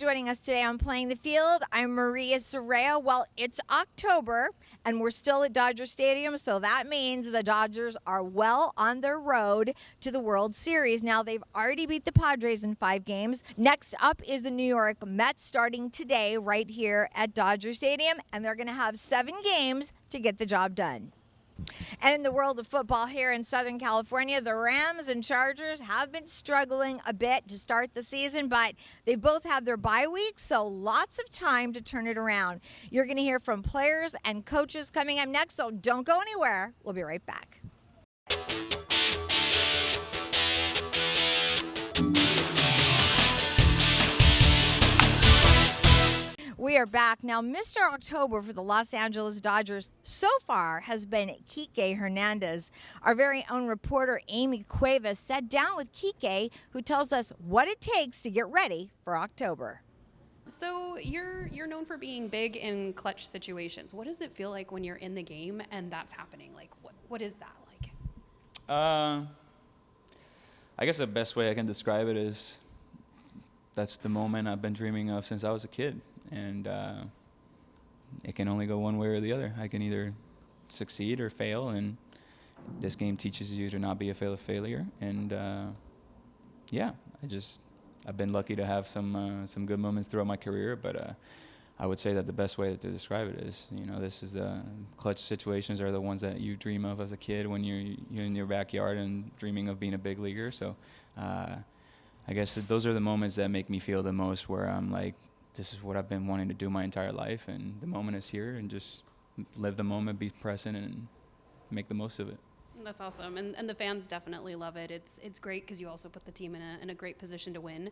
joining us today on Playing the Field. I'm Maria Serrao. Well, it's October, and we're still at Dodger Stadium, so that means the Dodgers are well on their road to the World Series. Now, they've already beat the Padres in 5 games. Next up is the New York Mets starting today right here at Dodger Stadium, and they're going to have 7 games to get the job done. And in the world of football here in Southern California, the Rams and Chargers have been struggling a bit to start the season, but they've both had their bye weeks, so lots of time to turn it around. You're going to hear from players and coaches coming up next, so don't go anywhere. We'll be right back. We are back. Now, Mr. October for the Los Angeles Dodgers so far has been Kike Hernandez. Our very own reporter Amie Cuevas sat down with Kike, who tells us what it takes to get ready for October. So you're known for being big in clutch situations. What does it feel like when you're in the game and that's happening? Like, what is that like? I guess the best way I can describe it is that's the moment I've been dreaming of since I was a kid. And it can only go one way or the other. I can either succeed or fail, and this game teaches you to not be a failure. And I've been lucky to have some good moments throughout my career. But I would say that the best way to describe it is, this is the clutch situations are the ones that you dream of as a kid when you're in your backyard and dreaming of being a big leaguer. So I guess those are the moments that make me feel the most, where I'm like, this is what I've been wanting to do my entire life, and the moment is here, and just live the moment, be present, and make the most of it. That's awesome, and the fans definitely love it. It's great because you also put the team in a great position to win.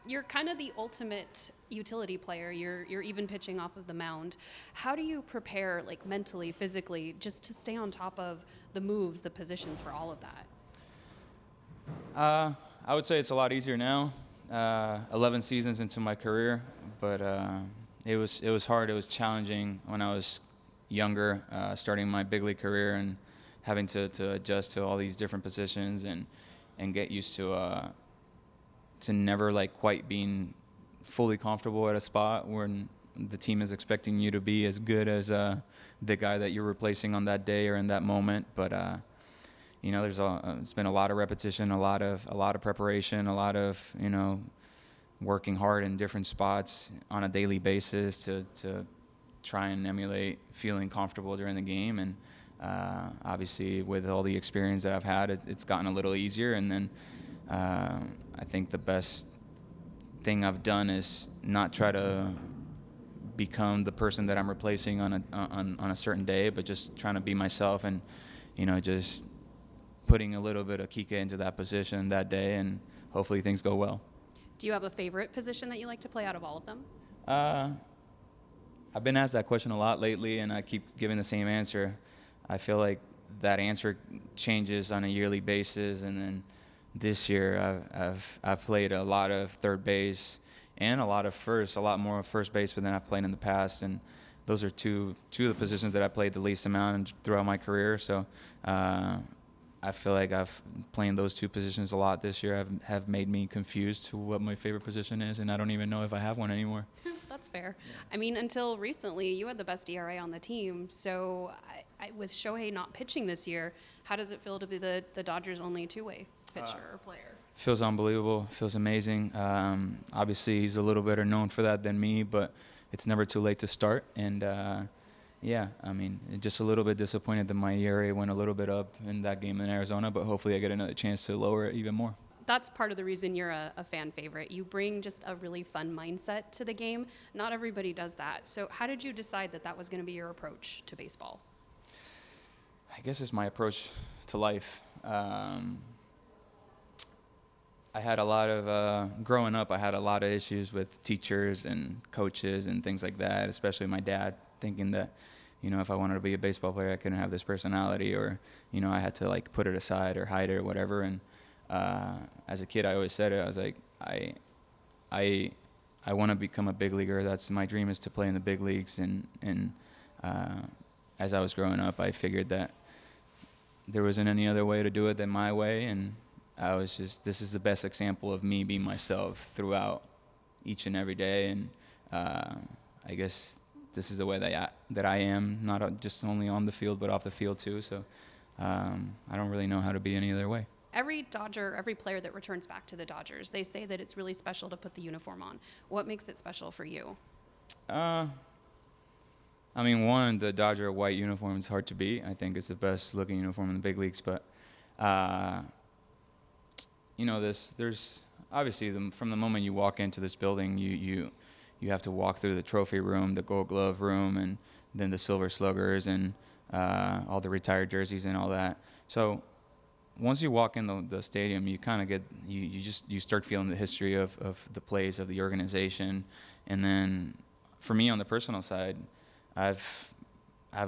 You're kind of the ultimate utility player. You're even pitching off of the mound. How do you prepare, like mentally, physically, just to stay on top of the moves, the positions for all of that? I would say it's a lot easier now. 11 seasons into my career, but it was hard. It was challenging when I was younger, starting my big league career and having to adjust to all these different positions and get used to never like quite being fully comfortable at a spot when the team is expecting you to be as good as the guy that you're replacing on that day or in that moment. But it's been a lot of repetition, a lot of preparation, a lot of working hard in different spots on a daily basis to try and emulate feeling comfortable during the game. And obviously, with all the experience that I've had, it's gotten a little easier. And then I think the best thing I've done is not try to become the person that I'm replacing on a certain day, but just trying to be myself and just putting a little bit of Kike into that position that day, and hopefully things go well. Do you have a favorite position that you like to play out of all of them? I've been asked that question a lot lately, and I keep giving the same answer. I feel like that answer changes on a yearly basis, and then this year I've played a lot of third base and a lot more of first base than I've played in the past, and those are two of the positions that I played the least amount throughout my career. So I feel like I've playing those 2 positions a lot this year have made me confused to what my favorite position is, and I don't even know if I have one anymore. That's fair. Yeah. I mean, until recently, you had the best ERA on the team. So with Shohei not pitching this year, how does it feel to be the Dodgers' only two-way pitcher or player? Feels unbelievable. Feels amazing. Obviously, he's a little better known for that than me, but it's never too late to start. And just a little bit disappointed that my ERA went a little bit up in that game in Arizona, but hopefully I get another chance to lower it even more. That's part of the reason you're a fan favorite. You bring just a really fun mindset to the game. Not everybody does that. So how did you decide that was going to be your approach to baseball? I guess it's my approach to life. Growing up, I had a lot of issues with teachers and coaches and things like that, especially my dad, thinking that, if I wanted to be a baseball player, I couldn't have this personality, or, I had to like put it aside or hide it or whatever. And as a kid, I always said it. I was like, I want to become a big leaguer. That's my dream, is to play in the big leagues. And as I was growing up, I figured that there wasn't any other way to do it than my way. And I was just, this is the best example of me being myself throughout each and every day, and I guess this is the way that I am, not just only on the field but off the field too. So I don't really know how to be any other way. Every Dodger, every player that returns back to the Dodgers, they say that it's really special to put the uniform on. What makes it special for you? I mean, one, the Dodger white uniform is hard to beat. I think it's the best looking uniform in the big leagues. But, there's obviously from the moment you walk into this building, you have to walk through the trophy room, the Gold Glove room, and then the Silver Sluggers and all the retired jerseys and all that. So once you walk in the stadium, you kind of get you start feeling the history of the plays of the organization, and then for me on the personal side, I've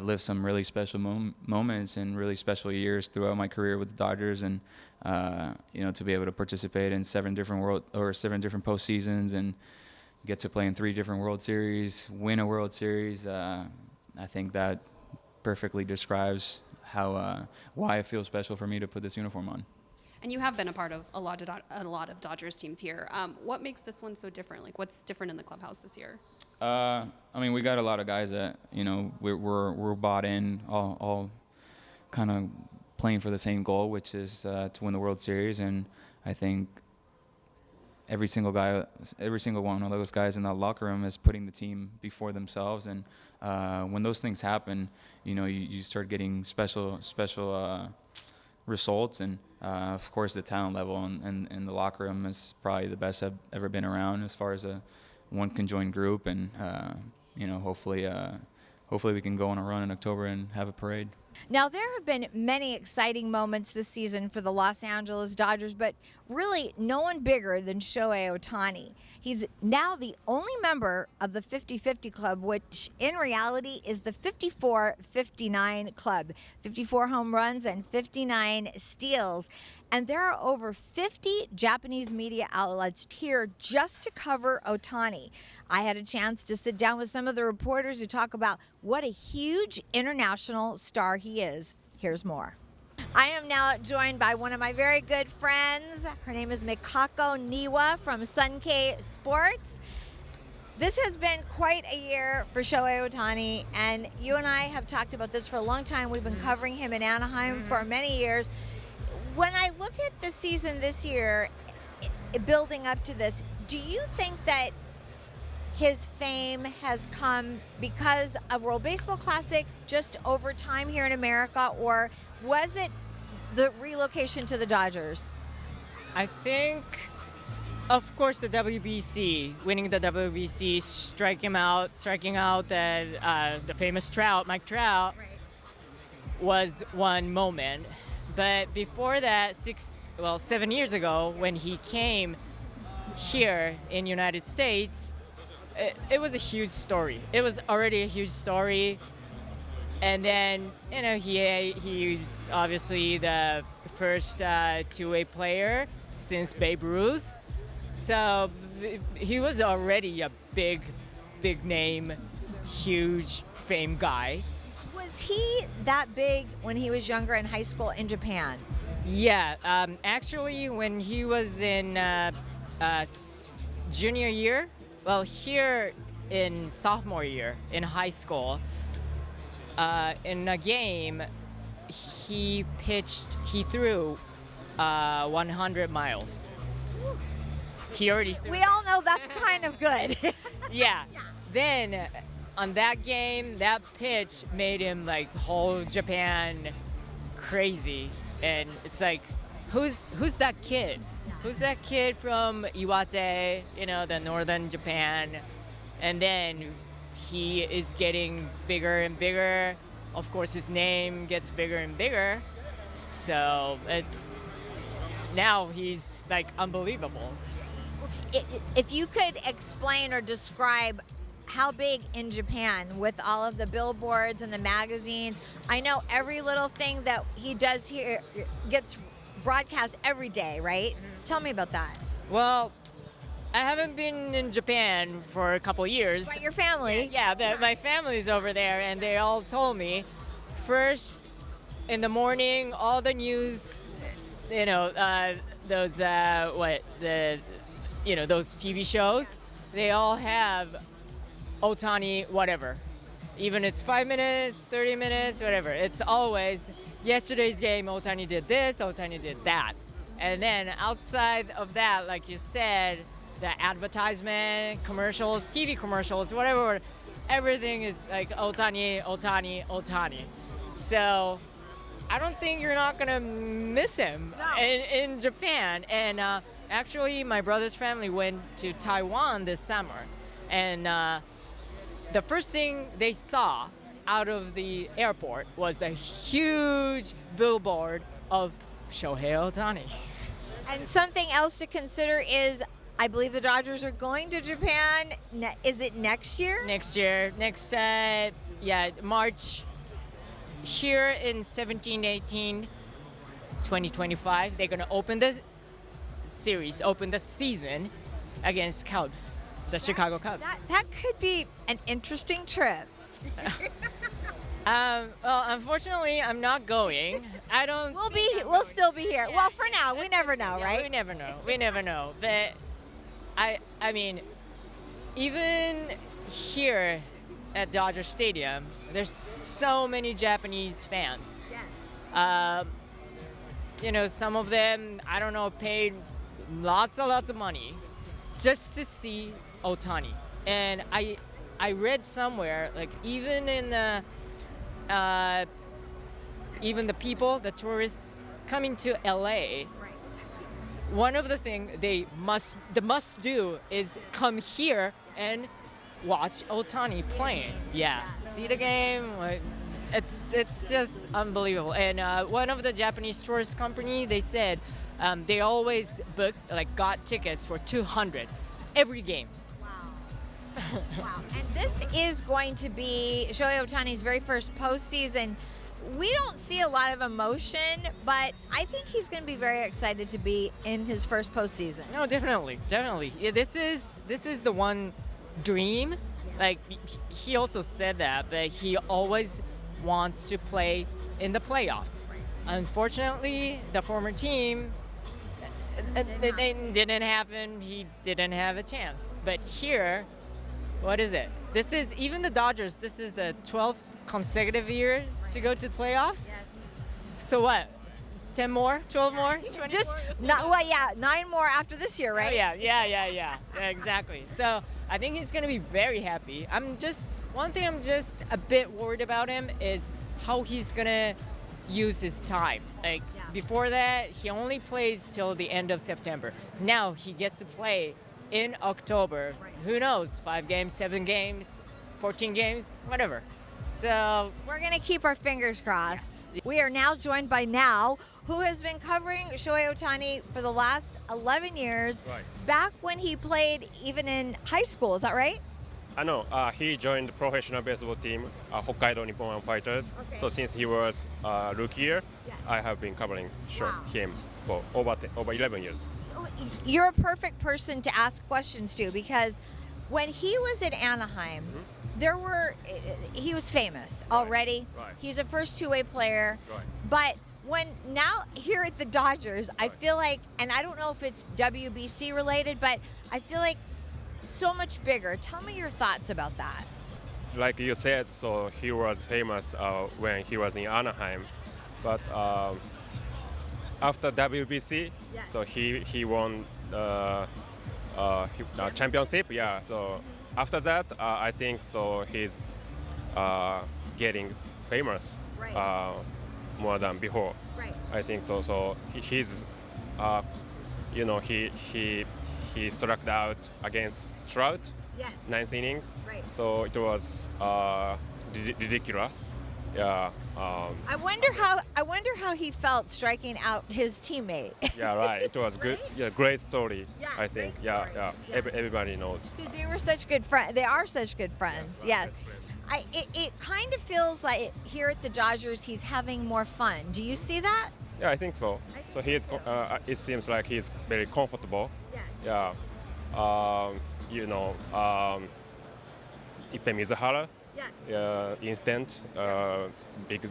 lived some really special moments and really special years throughout my career with the Dodgers, and to be able to participate in 7 different postseasons and get to play in 3 different World Series, win a World Series. I think that perfectly describes why it feels special for me to put this uniform on. And you have been a part of a lot of Dodgers teams here. What makes this one so different? Like, what's different in the clubhouse this year? I mean, we got a lot of guys that we're bought in, all kind of playing for the same goal, which is to win the World Series. And I think every single one of those guys in that locker room is putting the team before themselves. And when those things happen, you start getting special results. And of course, the talent level in the locker room is probably the best I've ever been around as far as a one conjoined group. And hopefully we can go on a run in October and have a parade. Now, there have been many exciting moments this season for the Los Angeles Dodgers, but really no one bigger than Shohei Ohtani. He's now the only member of the 50-50 club, which in reality is the 54-59 club. 54 home runs and 59 steals. And there are over 50 Japanese media outlets here just to cover Ohtani. I had a chance to sit down with some of the reporters who talk about what a huge international star he is. Here's more. I am now joined by one of my very good friends. Her name is Mikako Niwa from Sunkei Sports. This has been quite a year for Shohei Ohtani, and you and I have talked about this for a long time. We've been covering him in Anaheim for many years. When I look at the season this year, building up to this, do you think that his fame has come because of World Baseball Classic just over time here in America, or was it the relocation to the Dodgers? I think, of course, the WBC, winning the WBC, striking out the famous Mike Trout, was one moment. But before that, 7 years ago, when he came here in United States, it was a huge story. It was already a huge story. And then, he's obviously the first two-way player since Babe Ruth. So he was already a big name, huge fame guy. Was he that big when he was younger in high school in Japan? Yeah, actually, when he was in junior year, here in sophomore year in high school, in a game, he threw 100 miles. He already threw. We all know that's kind of good. Yeah. Then on that game, that pitch made him like whole Japan crazy, and it's like, who's that kid? Who's that kid from Iwate, the northern Japan? And then he is getting bigger and bigger. Of course, his name gets bigger and bigger. So now he's like unbelievable. If you could explain or describe how big in Japan with all of the billboards and the magazines, I know every little thing that he does here gets broadcast every day, right? Tell me about that. Well, I haven't been in Japan for a couple years. But your family. Yeah, my family's over there, and they all told me, first in the morning, all the news, those those TV shows, they all have Ohtani whatever. Even it's 5 minutes, 30 minutes, whatever. It's always yesterday's game, Ohtani did this, Ohtani did that. And then outside of that, like you said, the advertisement, commercials, TV commercials, whatever, everything is like Ohtani, Ohtani, Ohtani. So I don't think you're not gonna miss him in Japan. And actually, my brother's family went to Taiwan this summer, and the first thing they saw out of the airport was the huge billboard of Shohei Ohtani. And something else to consider is, I believe the Dodgers are going to Japan. Is it next year? Next year, March. Here in 17-18, 2025, they're gonna open the series, open the season against Cubs, the Chicago Cubs. That could be an interesting trip. Well, unfortunately, I'm not going. I don't. We'll still be here. Well, for now, we never know, Yeah, right? We never know. We never know. But I mean, even here at Dodger Stadium, there's so many Japanese fans. Yes. You know, some of them, I don't know, paid lots of money just to see Ohtani. And I read somewhere, like even in the people, the tourists coming to LA, Right. one of the things the must do is come here and watch Ohtani playing. Yeah, see the game. Like, it's just unbelievable. And one of the Japanese tourist company, they said they always got tickets for 200 every game. Wow. And this is going to be Shohei Ohtani's very first postseason. We don't see a lot of emotion, but I think he's going to be very excited to be in his first postseason. No, definitely. Yeah, this is the one dream. Like he also said that he always wants to play in the playoffs. Unfortunately, the former team, it didn't happen. He didn't have a chance. But here, what is it? This is, even the Dodgers, this is the 12th consecutive year to go to the playoffs. So what? 10 more? 12 more? 20 Just more? 9 more after this year, right? Oh, yeah, exactly. So I think he's gonna be very happy. One thing I'm just a bit worried about him is how he's gonna use his time. Like before that, he only plays till the end of September. Now he gets to play in October. Who knows? 5 games, 7 games, 14 games, whatever. So We're going to keep our fingers crossed. We are now joined by Now, who has been covering Shohei Ohtani for the last 11 years, Right. back when he played even in high school. Is that right? I know. He joined the professional baseball team, Hokkaido Nippon Fighters. Okay. So since he was rookie year, Yes. I have been covering Wow. him for over 11 years. You're a perfect person to ask questions to, because when he was at Anaheim, he was famous already. Right. He's a first two-way player. Right. But when now here at the Dodgers, I feel like, and I don't know if it's WBC related, but I feel like so much bigger. Tell me your thoughts about that. Like you said, so he was famous when he was in Anaheim, but after WBC, Yes. so he won championship. Yeah. So after that, I think so he's getting famous Right. more than before. Right. I think so. So he's, he struck out against Trout, Yes. 9th inning. Right. So it was ridiculous. Yeah. I wonder how he felt striking out his teammate. Yeah. Right. It was good. Yeah. Great story. Yeah, I think. great Yeah. story. Yeah. Yeah. Everybody knows. Because they were such good friends. They are such good friends. right, Yes. best friends. It kind of feels like here at the Dodgers, he's having more fun. Do you see that? Yeah. I think so. So he's. It seems like he's very comfortable. Yes. Yeah. Ippei Mizuhara. Yes. Instant, big,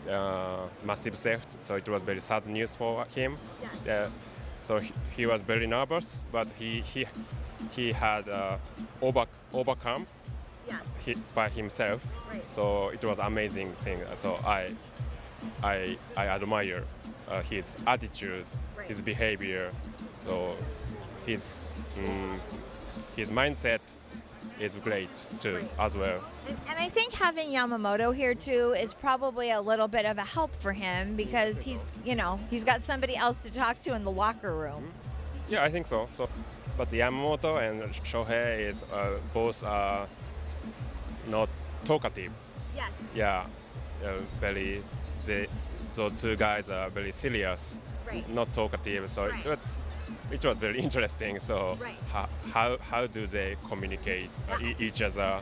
massive theft. So it was very sad news for him. Yes. So he was very nervous, but he had overcome Yes. by himself. Right. So it was amazing thing. So I admire his attitude, Right. his behavior. So his his mindset is great too Right. as well. And I think having Yamamoto here too is probably a little bit of a help for him because he's got somebody else to talk to in the locker room. Yeah, I think so. But Yamamoto and Shohei is both not talkative. Yes. Yeah, very. Those two guys are very serious, Right. not talkative. So Right. it was very interesting. So Right. how do they communicate each other?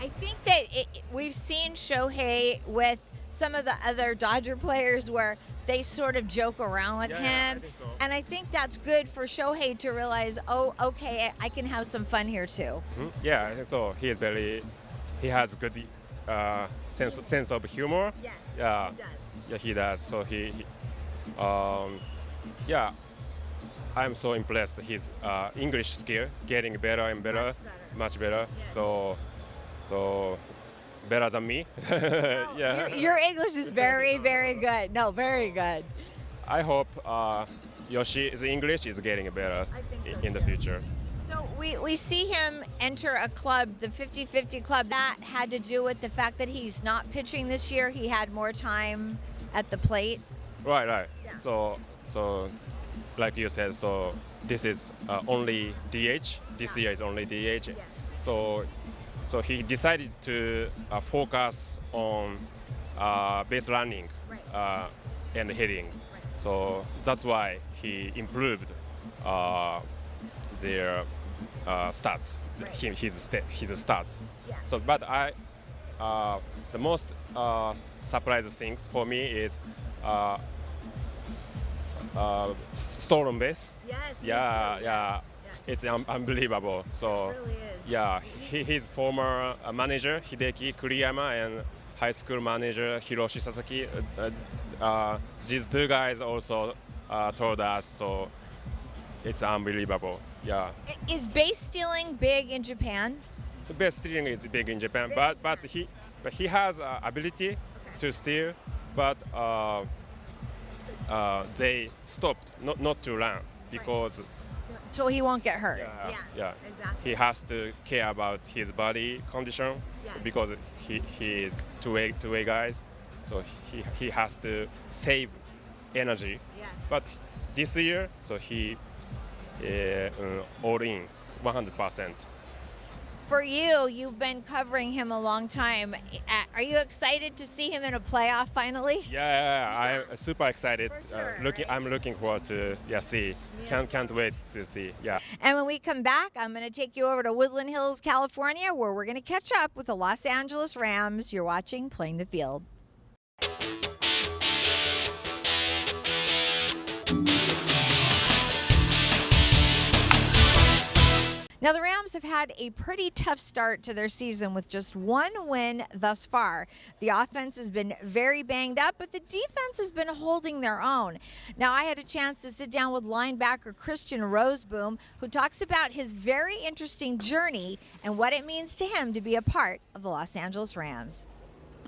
I think that we've seen Shohei with some of the other Dodger players where they sort of joke around with Yeah, him. I think so. And I think that's good for Shohei to realize, oh, okay, I can have some fun here too. Yeah, I think so he is very. He has good sense of humor. Yes, Yeah. he does. Yeah, he does. So yeah, I'm so impressed. His English skill getting better and better, much better. Yes. So better than me. Yeah. Your English is very, very good. No, very good. I hope Yoshi's English is getting better I think so in the too. future. So we see him enter a club, the 50-50 club. That had to do with the fact that he's not pitching this year. He had more time at the plate. Right. Yeah. So like you said, so this is only DH. This year is only DH. Yes. So he decided to focus on base running and hitting. So that's why he improved their stats, Right. his stats. Yeah. So, but the most surprising things for me is stolen base. Yes. Yeah. It's unbelievable. So, It really is. yeah, his former manager Hideki Kuriyama and high school manager Hiroshi Sasaki, these two guys also told us. So, it's unbelievable. Yeah, Is base stealing big in Japan? the base stealing is big in Japan, Big but he has ability to steal, but they stopped not to run because. So he won't get hurt. Yeah. Exactly. He has to care about his body condition Yes. because he is two-way guys, so he has to save energy. Yes. But this year, so he all in 100%. For you, you've been covering him a long time. Are you excited to see him in a playoff finally? Yeah, I'm super excited. For sure, right? I'm looking forward to see. Can't wait to see. Yeah. And when we come back, I'm going to take you over to Woodland Hills, California, where we're going to catch up with the Los Angeles Rams. You're watching Playing the Field. Now, the Rams have had a pretty tough start to their season with just one win thus far. The offense has been very banged up, but the defense has been holding their own. Now, I had a chance to sit down with linebacker Christian Rozeboom, who talks about his very interesting journey and what it means to him to be a part of the Los Angeles Rams.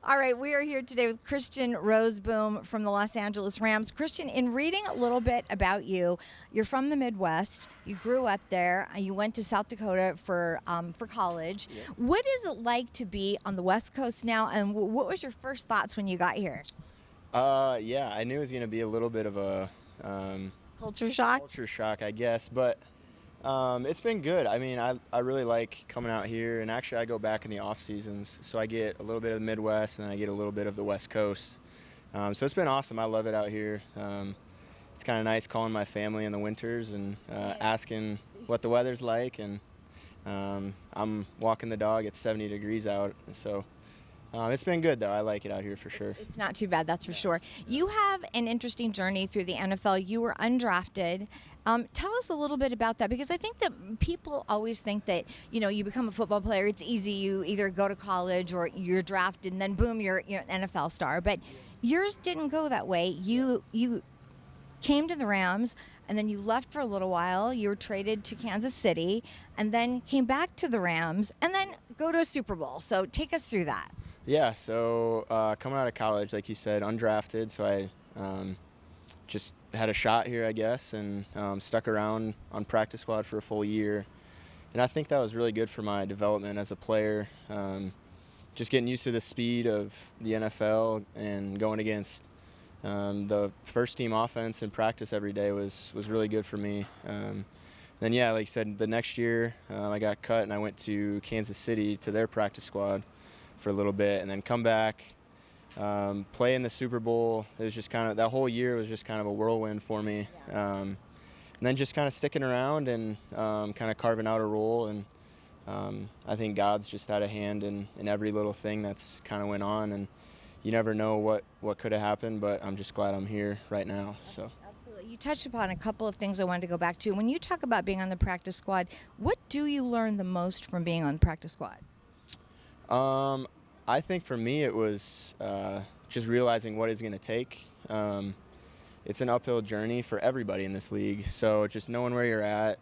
All right, we are here today with Christian Rozeboom from the Los Angeles Rams. Christian, in reading a little bit about you, you're from the Midwest. You grew up there. You went to South Dakota for college. Yeah. What is it like to be on the West Coast now, and what was your first thoughts when you got here? Yeah, I knew it was going to be a little bit of a Culture shock? culture shock, I guess, but it's been good. I mean, I really like coming out here, and actually I go back in the off seasons, so I get a little bit of the Midwest, and then I get a little bit of the West Coast. So it's been awesome. I love it out here. It's kind of nice calling my family in the winters and asking what the weather's like, and I'm walking the dog. It's 70 degrees out, so it's been good, though. I like it out here for sure. It's not too bad, that's for sure. You have an interesting journey through the NFL. You were undrafted. Tell us a little bit about that, because I think that people always think that, you become a football player, it's easy. You either go to college or you're drafted and then boom, you're an NFL star. But yours didn't go that way. You came to the Rams, and then you left for a little while. You were traded to Kansas City, and then came back to the Rams, and then go to a Super Bowl. So take us through that. Yeah, so coming out of college, like you said, undrafted, so I just had a shot here, I guess, and stuck around on practice squad for a full year. And I think that was really good for my development as a player. Just getting used to the speed of the NFL and going against the first team offense in practice every day was really good for me. Then, yeah, like you said, the next year I got cut and I went to Kansas City to their practice squad for a little bit, and then come back, play in the Super Bowl. It was just kind of, that whole year was just kind of a whirlwind for me. And then just kind of sticking around and kind of carving out a role. And I think God's just had a hand in every little thing that's kind of went on. And you never know what could have happened, but I'm just glad I'm here right now. So. Absolutely. You touched upon a couple of things I wanted to go back to. When you talk about being on the practice squad, what do you learn the most from being on the practice squad? I think for me it was just realizing what it's going to take. It's an uphill journey for everybody in this league, so just knowing where you're at,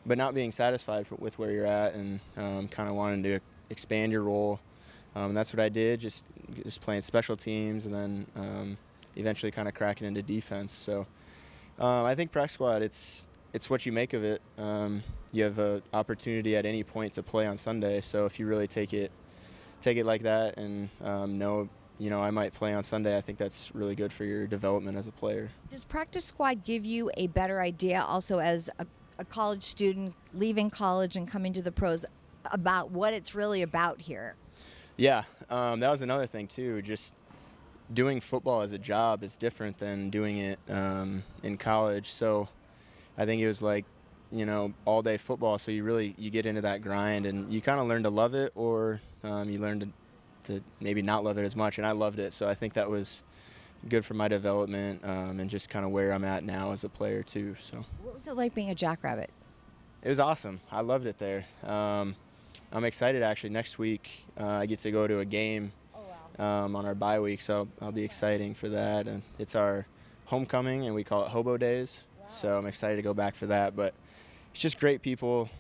but not being satisfied with where you're at, and kind of wanting to expand your role. That's what I did, just playing special teams, and then eventually kind of cracking into defense. So I think practice squad, it's what you make of it. You have an opportunity at any point to play on Sunday, so if you really take it like that and know, I might play on Sunday, I think that's really good for your development as a player. Does practice squad give you a better idea also as a college student leaving college and coming to the pros about what it's really about here? Yeah, that was another thing too. Just doing football as a job is different than doing it in college. So I think it was like, all day football. So you get into that grind, and you kind of learn to love it, or you learn to maybe not love it as much. And I loved it. So I think that was good for my development and just kind of where I'm at now as a player too. So What was it like being a Jackrabbit? it was awesome. I loved it there. I'm excited actually. Next week I get to go to a game on our bye week, so I'll be exciting for that. And it's our homecoming, and we call it Hobo Days. Wow. So I'm excited to go back for that. But it's just great people,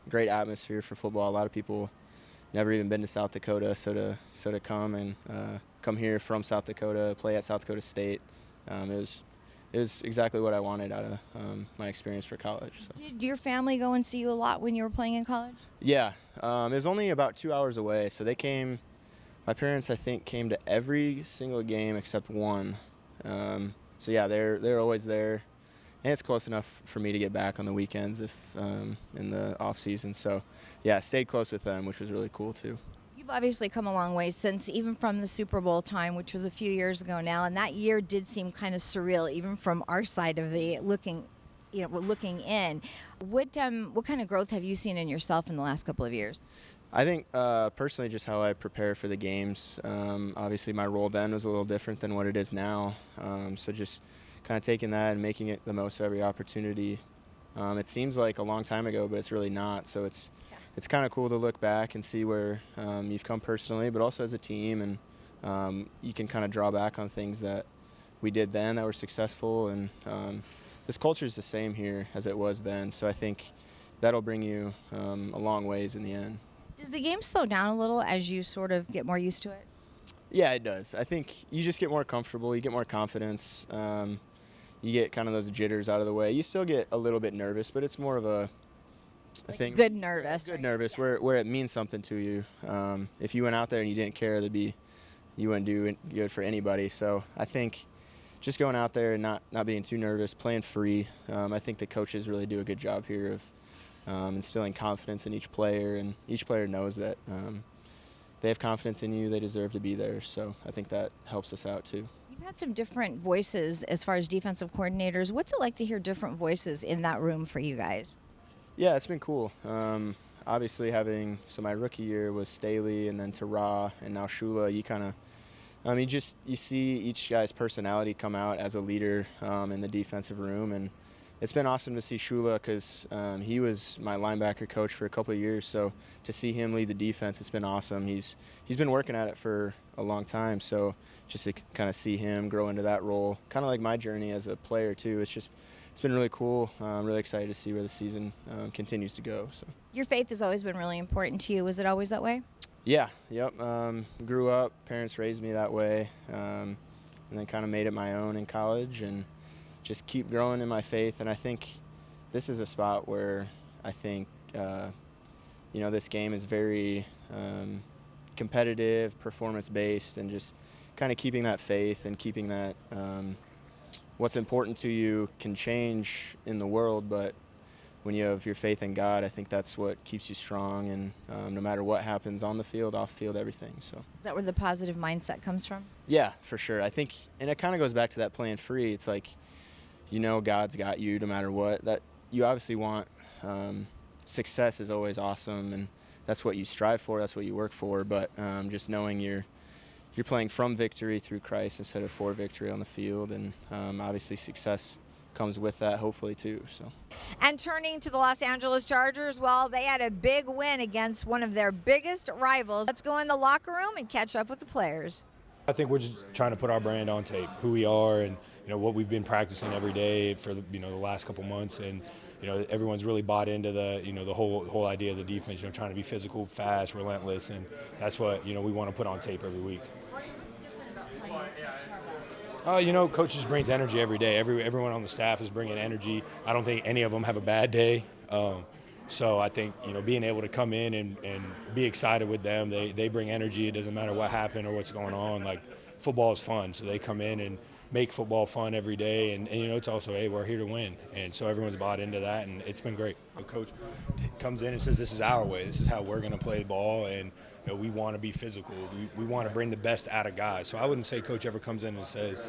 great atmosphere for football. A lot of people never even been to South Dakota, so to come here from South Dakota, play at South Dakota State, it was exactly what I wanted out of my experience for college. So. Did your family go and see you a lot when you were playing in college? Yeah, it was only about 2 hours away, so they came. My parents, I think, came to every single game except one. So yeah, they're always there, and it's close enough for me to get back on the weekends if in the off season. So yeah, stayed close with them, which was really cool too. You've obviously come a long way since, even from the Super Bowl time, which was a few years ago now, and that year did seem kind of surreal, even from our side of the looking in. What kind of growth have you seen in yourself in the last couple of years? I think personally just how I prepare for the games. Obviously my role then was a little different than what it is now. So just kind of taking that and making it the most of every opportunity. It seems like a long time ago, but it's really not. So it's kind of cool to look back and see where you've come personally, but also as a team. And you can kind of draw back on things that we did then that were successful. And this culture is the same here as it was then. So I think that'll bring you a long ways in the end. Does the game slow down a little as you sort of get more used to it? Yeah, it does. I think you just get more comfortable. You get more confidence. You get kind of those jitters out of the way. You still get a little bit nervous, but it's more of a thing. Good nervous. Good nervous, where it means something to you. If you went out there and you didn't care, you wouldn't do good for anybody. So I think just going out there and not being too nervous, playing free. I think the coaches really do a good job here of instilling confidence in each player, and each player knows that they have confidence in you. They deserve to be there. So I think that helps us out too. You've had some different voices as far as defensive coordinators. What's it like to hear different voices in that room for you guys? Yeah, it's been cool. Obviously so my rookie year was Staley, and then Tara, and now Shula. You see each guy's personality come out as a leader in the defensive room, and it's been awesome to see Shula because he was my linebacker coach for a couple of years. So to see him lead the defense, it's been awesome. He's been working at it for a long time. So just to kind of see him grow into that role, kind of like my journey as a player too. It's just it's been really cool. I'm really excited to see where the season continues to go. So. Your faith has always been really important to you. Was it always that way? Yeah, yep. Grew up, parents raised me that way, and then kind of made it my own in college and just keep growing in my faith. And I think this is a spot where I think, this game is very competitive, performance-based, and just kind of keeping that faith and keeping that what's important to you can change in the world, but when you have your faith in God, I think that's what keeps you strong, and no matter what happens on the field, off field, everything. So. Is that where the positive mindset comes from? Yeah, for sure. I think, and it kind of goes back to that playing free. It's like, God's got you no matter what. That you obviously want. Success is always awesome, and that's what you strive for. That's what you work for. But just knowing you're playing from victory through Christ instead of for victory on the field, and obviously success comes with that, hopefully, too. So. And turning to the Los Angeles Chargers, well, they had a big win against one of their biggest rivals. Let's go in the locker room and catch up with the players. I think we're just trying to put our brand on tape, who we are, and what we've been practicing every day for the last couple months, and everyone's really bought into the whole idea of the defense. Trying to be physical, fast, relentless, and that's what we want to put on tape every week. Coach just brings energy every day. Everyone on the staff is bringing energy. I don't think any of them have a bad day. So I think, being able to come in and be excited with them, they bring energy. It doesn't matter what happened or what's going on. Like, football is fun, so they come in and make football fun every day. And it's also, hey, we're here to win. And so everyone's bought into that, and it's been great. The coach comes in and says, this is our way. This is how we're going to play ball, and we want to be physical. We want to bring the best out of guys. So I wouldn't say coach ever comes in and says,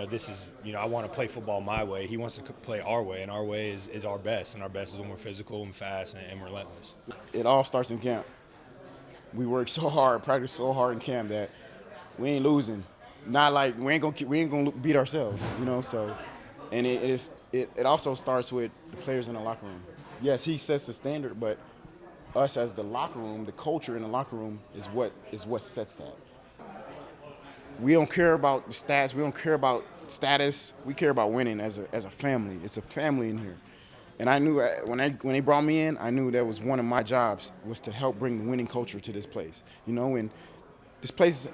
this is, I want to play football my way. He wants to play our way, and our way is our best, and our best is when we're physical and fast and relentless. It all starts in camp. We work so hard, practice so hard in camp that we ain't losing. Not like we ain't gonna beat ourselves, So, and it also starts with the players in the locker room. Yes, he sets the standard, but us as the locker room, the culture in the locker room is what sets that. We don't care about the stats. We don't care about status. We care about winning as a family. It's a family in here. And I knew when they brought me in, I knew that was one of my jobs was to help bring the winning culture to this place. And this place,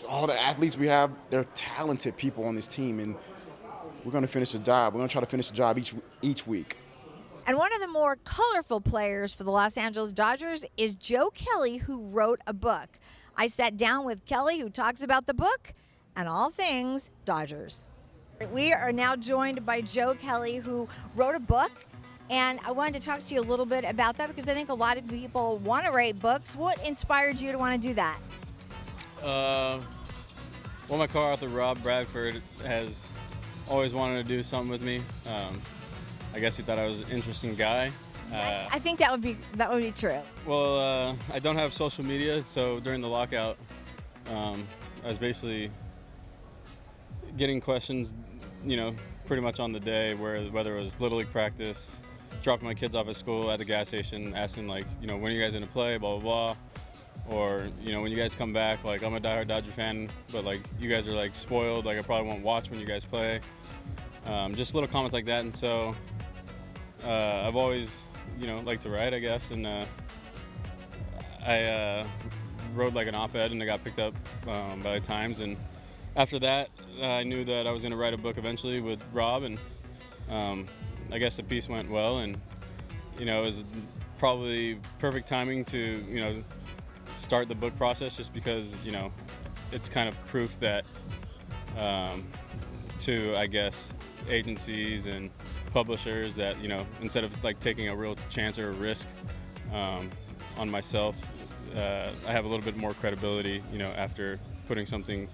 all the athletes we have, they're talented people on this team, and we're going to finish the job. We're going to try to finish the job each week. And one of the more colorful players for the Los Angeles Dodgers is Joe Kelly, who wrote a book. I sat down with Kelly, who talks about the book and all things Dodgers. We are now joined by Joe Kelly, who wrote a book, and I wanted to talk to you a little bit about that because I think a lot of people want to write books. What inspired you to want to do that? Well, my co-author Rob Bradford has always wanted to do something with me. I guess he thought I was an interesting guy. I think that would be true. Well, I don't have social media, so during the lockout, I was basically getting questions, pretty much on the day, whether it was Little League practice, dropping my kids off at school, at the gas station, asking when are you guys gonna play, blah, blah, blah. Or, when you guys come back, I'm a diehard Dodger fan, but you guys are spoiled, I probably won't watch when you guys play. Just little comments like that, and so I've always, liked to write, I guess, and I wrote an op-ed, and it got picked up by the Times, and after that, I knew that I was going to write a book eventually with Rob, and I guess the piece went well, and it was probably perfect timing to start the book process, just because it's kind of proof that to, I guess, agencies and publishers that instead of taking a real chance or a risk on myself, I have a little bit more credibility after putting something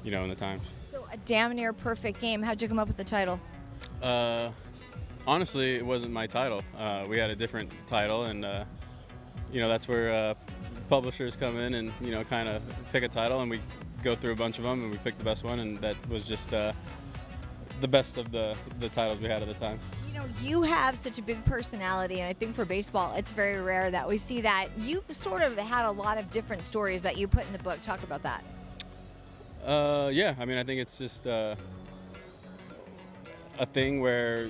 in the Times. So a damn near perfect game. How'd you come up with the title? Honestly, it wasn't my title. We had a different title, and that's where publishers come in and kind of pick a title, and we go through a bunch of them, and we pick the best one, and that was just the best of the titles we had at the time. You have such a big personality, and I think for baseball, it's very rare that we see that. You sort of had a lot of different stories that you put in the book. Talk about that. Yeah, I think it's just a thing where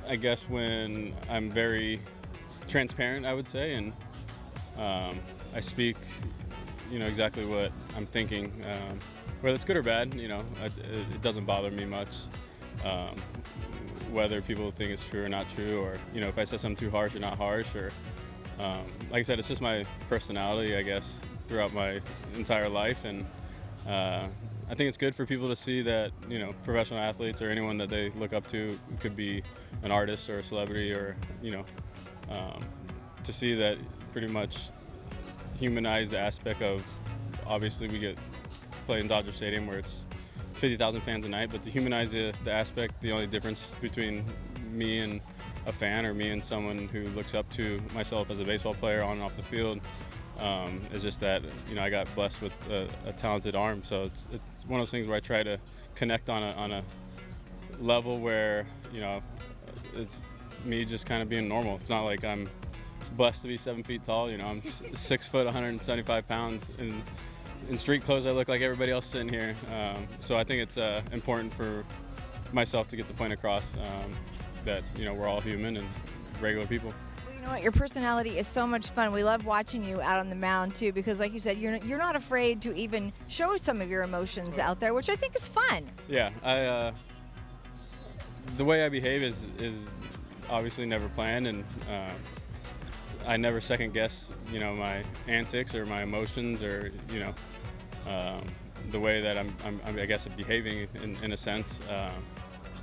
I guess when I'm very transparent, I would say, and I speak, exactly what I'm thinking, whether it's good or bad. It doesn't bother me much, whether people think it's true or not true, or if I said something too harsh or not harsh, or like I said, it's just my personality, I guess, throughout my entire life, and I think it's good for people to see that, professional athletes or anyone that they look up to, could be an artist or a celebrity, or, to see that pretty much humanized aspect of, obviously we get play in Dodger Stadium where it's 50,000 fans a night, but to humanize the aspect, the only difference between me and a fan, or me and someone who looks up to myself as a baseball player on and off the field, is just that, I got blessed with a talented arm. So it's one of those things where I try to connect on a level where, it's me just kind of being normal. It's not like I'm blessed to be 7 feet tall. I'm 6 foot, 175 pounds. In street clothes, I look like everybody else sitting here. So I think it's important for myself to get the point across, that, we're all human and regular people. You know what? Your personality is so much fun. We love watching you out on the mound too, because like you said, you're not afraid to even show some of your emotions out there, which I think is fun. Yeah, the way I behave is obviously never planned, and I never second guess, my antics or my emotions, or the way that I'm I guess behaving in a sense.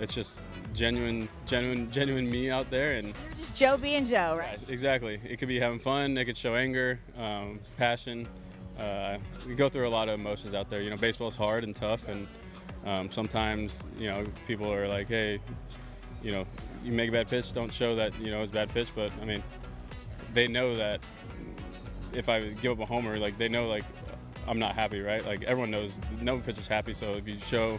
It's just genuine me out there, and You're just Joe being Joe, right? yeah, exactly. It could be having fun. It could show anger, passion. We go through a lot of emotions out there. Baseball's hard and tough, and sometimes people are like, hey, you make a bad pitch, don't show that it's a bad pitch. But I mean, they know that if I give up a homer, like they know like I'm not happy, right? Like everyone knows no pitcher's happy. So if you show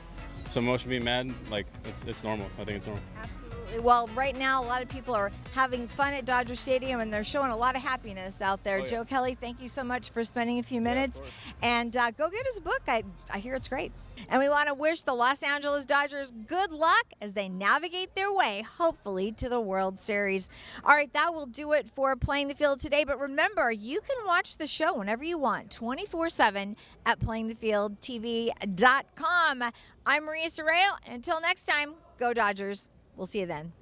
some emotion being mad, like it's normal. I think it's normal. Absolutely. Well, right now a lot of people are having fun at Dodger Stadium, and they're showing a lot of happiness out there. Oh, yeah. Joe Kelly, thank you so much for spending a few minutes, and go get his book. I hear it's great. And we want to wish the Los Angeles Dodgers good luck as they navigate their way, hopefully, to the World Series. All right, that will do it for Playing the Field today. But remember, you can watch the show whenever you want, 24/7 at playingthefieldtv.com. I'm Maria Serrao, and until next time, go Dodgers. We'll see you then.